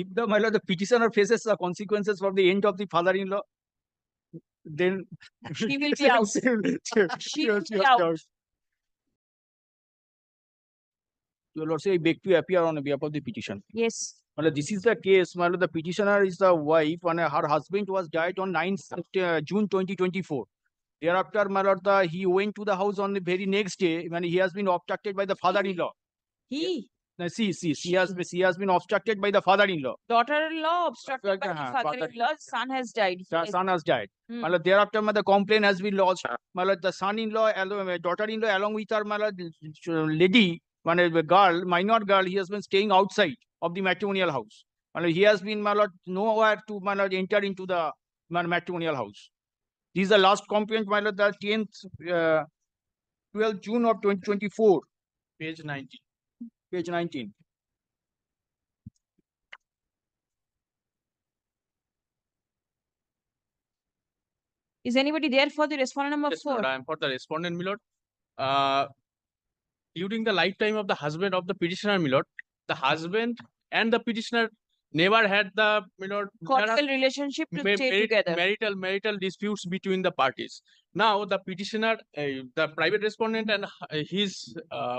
if the my lord, the petitioner faces the consequences for the end of the father-in-law, then She will be out. She will be out. Your lordship, I beg to appear on behalf of the petition. Yes. Well, this is the case. Well, the petitioner is the wife, and her husband was died on 9th June 2024. Thereafter, my lord, he went to the house on the very next day when he has been abducted by the father-in-law. He. No, she has been obstructed by the father-in-law. Daughter-in-law obstructed by the Father- father-in-law. Son has died. The Yes. son has died. Hmm. My lord, thereafter, the complaint has been lodged. My lord, the son-in-law, daughter-in-law, along with her, my lord, lady, the girl, minor girl, he has been staying outside of the matrimonial house. My lord, he has been, my lord, nowhere to, my lord, enter into the matrimonial house. This is the last complaint, my lord, the 12th June of 2024. Page 19. Page 19. Is anybody there for the respondent number Yes, 4? Lord, I am for the respondent, my lord. During the lifetime of the husband of the petitioner, my lord, the husband and the petitioner never had the, my lord, Cordial relationship to stay together. marital disputes between the parties. Now, the petitioner, the private respondent and his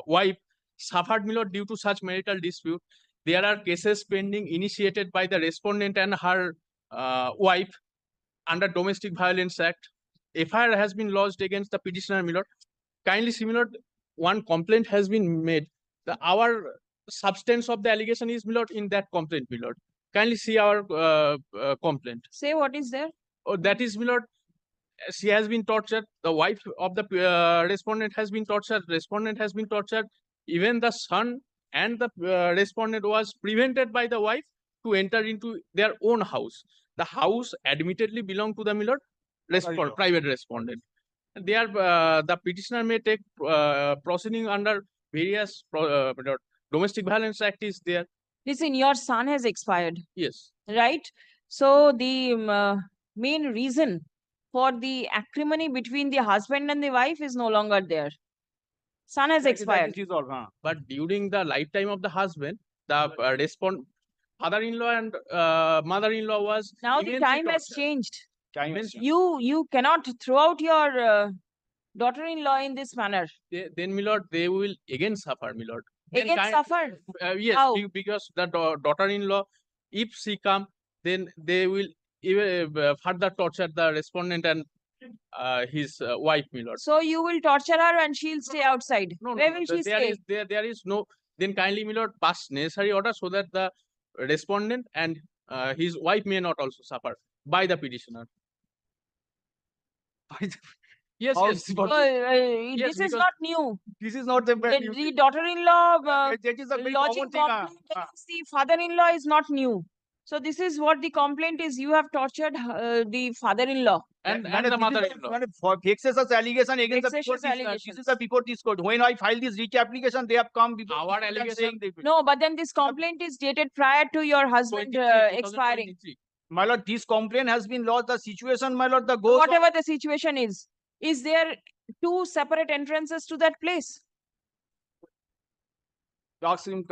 wife suffered, my lord, due to such marital dispute. There are cases pending initiated by the respondent and her wife under Domestic Violence Act. FIR has been lodged against the petitioner, my lord. Kindly see, my lord, one complaint has been made. Our substance of the allegation is, my lord, in that complaint, my lord. Kindly see our complaint. Say what is there? Oh, that is, my lord, she has been tortured. The wife of the respondent has been tortured. Respondent has been tortured. Even the son and the respondent was prevented by the wife to enter into their own house. The house admittedly belonged to the, my lord, private respondent. They are the petitioner may take proceeding under various Domestic Violence Act is there. Listen, your son has expired, Yes. right? So the main reason for the acrimony between the husband and the wife is no longer there. Son has expired. But during the lifetime of the husband, the father-in-law and mother-in-law was Now the immensely time has tortured. changed. Time is- You cannot throw out your daughter-in-law in this manner. Then, my lord, they will again suffer, my lord. Then Again suffer. yes, How? because the daughter-in-law, if she come, then they will even further torture the respondent and his wife, my lord. So you will torture her and she'll stay outside. No, Where no, will she stay? there is no. Then kindly, my lord, pass necessary order so that the respondent and his wife may not also suffer by the petitioner. Yes, How yes. is it Oh, possible? Yes, this is because- not new. This is not the The daughter-in-law that is a very lodging common thing. complaint against the father-in-law is not new. So this is what the complaint is. You have tortured the father-in-law. And the mother-in-law. Vexatious allegation against the Vexatious before this, allegations. this is the before this court. When I filed this writ application, they have come before Our this court and allegation- saying they- No, but then this complaint is dated prior to your husband 23, expiring. 2023. My lord, this complaint has been lodged. The situation, my lord, the goes. Whatever the situation is there two separate entrances to that place? Ask him,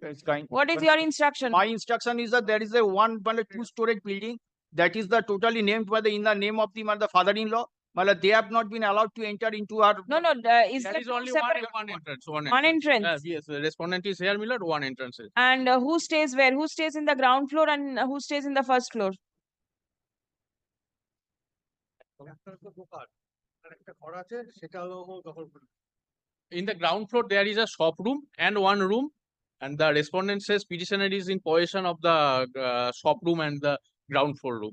it's kind. What is your instruction? My instruction is that there is a one, two storage building that is the totally named by the in the name of the father-in-law. My lord, they have not been allowed to enter into our. No, is There there is two only separate? one entrance. One entrance. Yes, the respondent is here, my lord, one entrance. And who stays where? Who stays in the ground floor and who stays in the first floor? In the ground floor, there is a shop room and one room. And the respondent says petitioner is in possession of the shop room and the ground floor room.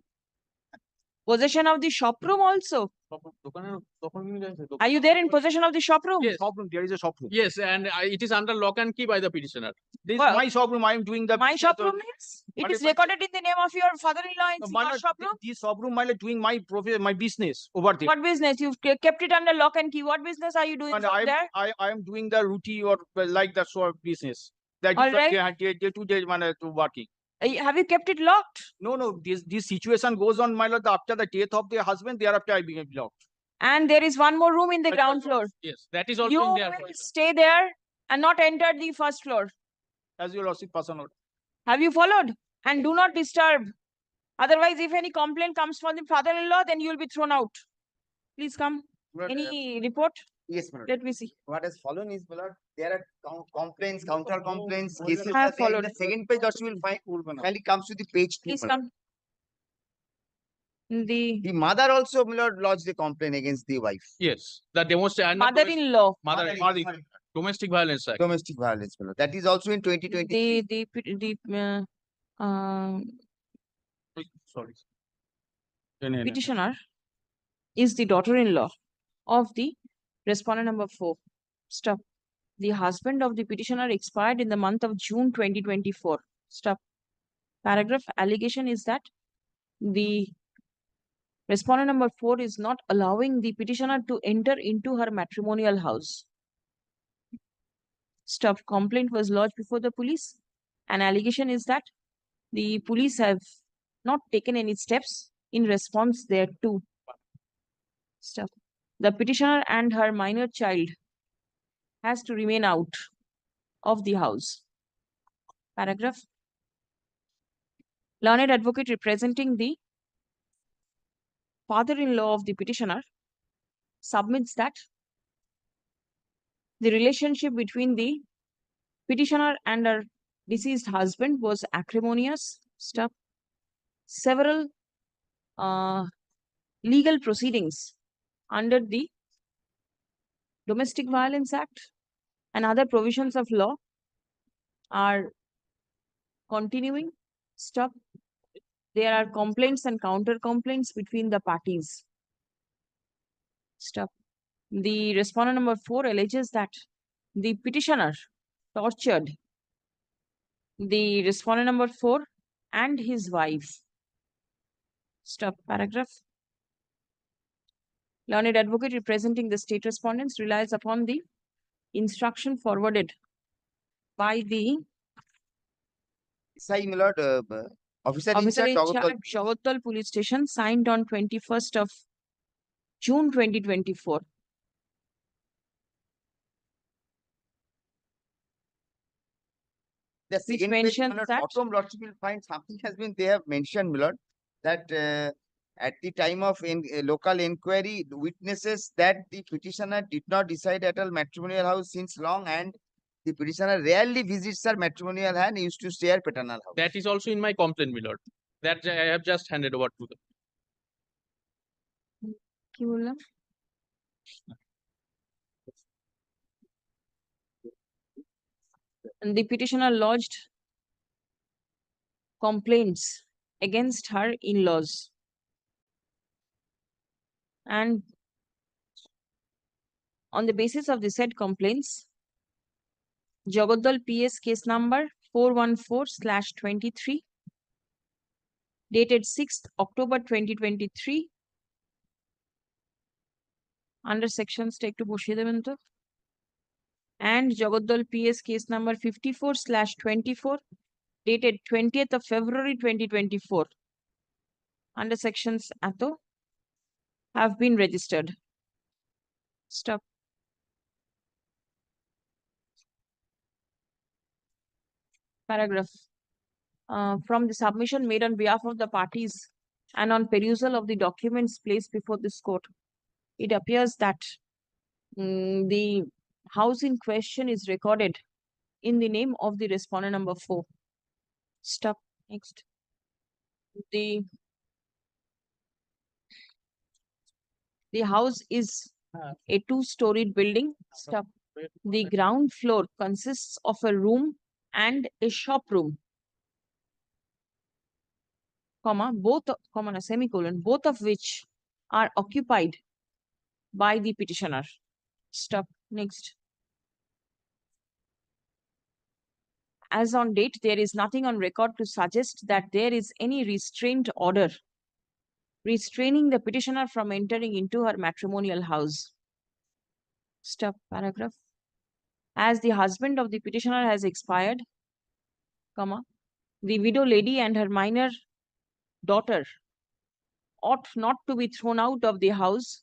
Possession of the shop room also. Are you there in possession of the shop room? Yes. Shop room, there is a shop room. Yes, and it is under lock and key by the petitioner. This Well, is my shop room. I am doing the. My shop room is? It But is if- recorded in the name of your father-in-law in My your lord, shop room? this shop room, my lord, doing my my business over there. What business? You've kept it under lock and key. What business are you doing And from there? I am doing the routine or like the sort of business. That All is right. day to day to working. Have you kept it locked? No, this situation goes on, my lord, after the death of their husband, thereafter I became locked. And there is one more room in the That ground is floor. Yes, that is also You in their will possession. stay there and not enter the first floor. As your lordship person. Have you followed? And do not disturb. Otherwise, if any complaint comes from the father-in-law, then you will be thrown out. Please come. But, Any report? yes, madam. Let me see. What has followed is, my lord, there are complaints, counter complaints, cases I are have there in followed. the second page. Also, you will find when it comes to the page 2. Please my lord. come. The The mother also, my lord, lodged a complaint against the wife. Yes, the demonstration. mother-in-law. Sorry, Domestic violence act. domestic violence, my lord. That is also in 2023. Sorry. Petitioner is the daughter-in-law of the respondent number 4. Stop. The husband of the petitioner expired in the month of June 2024. Stop. Paragraph. Allegation is that the respondent number 4 is not allowing the petitioner to enter into her matrimonial house. Stop. Complaint was lodged before the police. An allegation is that the police have not taken any steps in response thereto. Stop. The petitioner and her minor child has to remain out of the house. Paragraph. Learned advocate representing the father-in-law of the petitioner submits that the relationship between the petitioner and her deceased husband was acrimonious. Stop. Several legal proceedings under the Domestic Violence Act and other provisions of law are continuing. Stop. There are complaints and counter complaints between the parties. Stop. The respondent number 4 alleges that the petitioner tortured the respondent number 4 and his wife. Stop. Paragraph. Learned advocate representing the state respondents relies upon the instruction forwarded by the SI, my lord, officer in officer charge, in charge, Jagattal Police Station, signed on 21st of June 2024. The which second page, mentions my lord, that- bottom lordship will find something has been, they have mentioned, my lord, that at the time of local inquiry, the witnesses that the petitioner did not decide at all matrimonial house since long, and the petitioner rarely visits her matrimonial and used to stay at paternal house. That is also in my complaint, my lord. That I have just handed over to them. কি বললাম? And the petitioner lodged complaints against her in-laws. And on the basis of the said complaints, Jagodal PS case number 414/23 dated 6th October 2023 under sections take to বসিয়ে দেবেন তো, and Jagodal PS case number 54/24 dated 20th of February 2024 under sections ato have been registered. Stop. Paragraph. From the submission made on behalf of the parties and on perusal of the documents placed before this court, it appears that the house in question is recorded in the name of the respondent number 4. Stop. Next. The house is a 2-storied building. Stop. The ground floor consists of a room and a shop room, comma, semicolon, both of which are occupied by the petitioner. Stop. Next. As on date, there is nothing on record to suggest that there is any restraint order restraining the petitioner from entering into her matrimonial house. Stop. Paragraph. As the husband of the petitioner has expired, comma, the widow lady and her minor daughter ought not to be thrown out of the house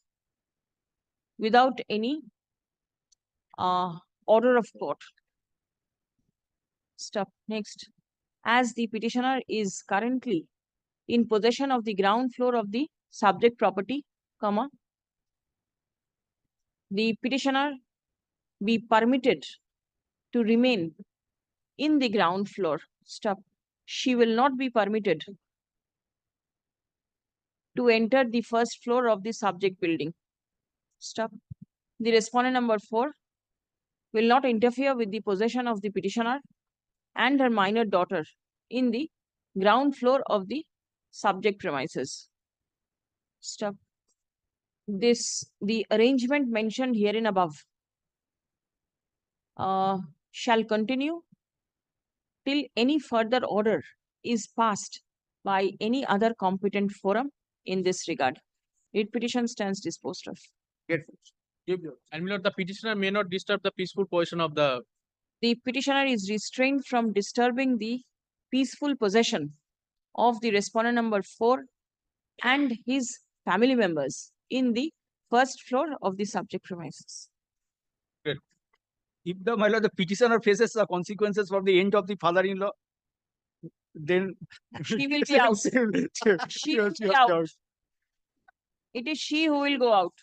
without any order of court. Stop. Next. as the petitioner is currently in possession of the ground floor of the subject property, comma, the petitioner be permitted to remain in the ground floor. Stop. She will not be permitted to enter the first floor of the subject building. Stop. The respondent number 4 will not interfere with the possession of the petitioner and her minor daughter in the ground floor of the subject premises. Stop. The arrangement mentioned herein above shall continue till any further order is passed by any other competent forum in this regard. Writ petition stands disposed of. Get And my lord, the petitioner may not disturb the peaceful possession of the. The petitioner is restrained from disturbing the peaceful possession of the respondent number 4 and his family members in the first floor of the subject premises. If the, my lord, the petitioner faces the consequences for the end of the father-in-law, then She will be out. She will be out. It is she who will go out.